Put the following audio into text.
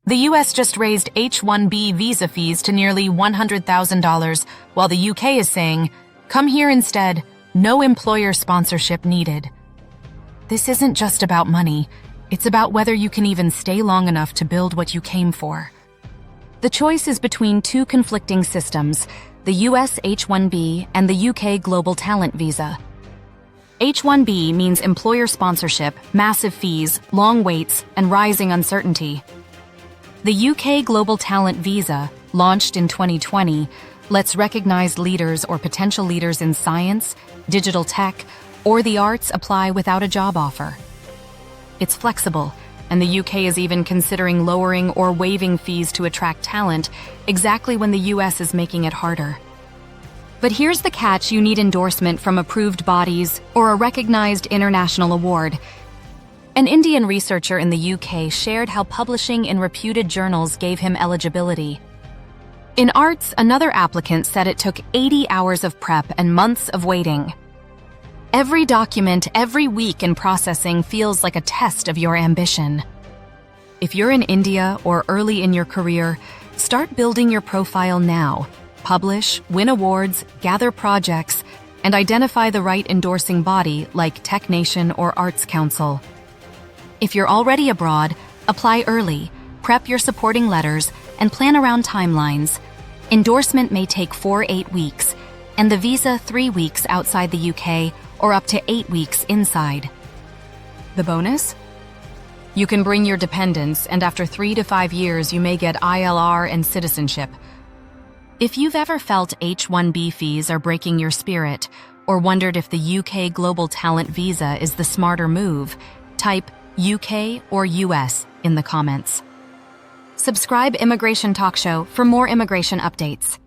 The US just raised H-1B visa fees to nearly $100,000, while the UK is saying, come here instead, no employer sponsorship needed. This isn't just about money, it's about whether you can even stay long enough to build what you came for. The choice is between two conflicting systems, the US H-1B and the UK Global Talent Visa. H-1B means employer sponsorship, massive fees, long waits, and rising uncertainty. The UK Global Talent Visa, launched in 2020, lets recognized leaders or potential leaders in science, digital tech, or the arts apply without a job offer. It's flexible, and the UK is even considering lowering or waiving fees to attract talent, exactly when the US is making it harder. But here's the catch: you need endorsement from approved bodies or a recognized international award. An Indian researcher in the UK shared how publishing in reputed journals gave him eligibility. In arts, another applicant said it took 80 hours of prep and months of waiting. Every document, every week in processing feels like a test of your ambition. If you're in India or early in your career, start building your profile now. Publish, win awards, gather projects, and identify the right endorsing body like Tech Nation or Arts Council. If you're already abroad, apply early, prep your supporting letters, and plan around timelines. Endorsement may take 4-8 weeks, and the visa 3 weeks outside the UK or up to 8 weeks inside. The bonus? You can bring your dependents, and after 3 to 5 years you may get ILR and citizenship. If you've ever felt H-1B fees are breaking your spirit, or wondered if the UK Global Talent Visa is the smarter move, type UK or US in the comments. Subscribe Immigration Talk Show for more immigration updates.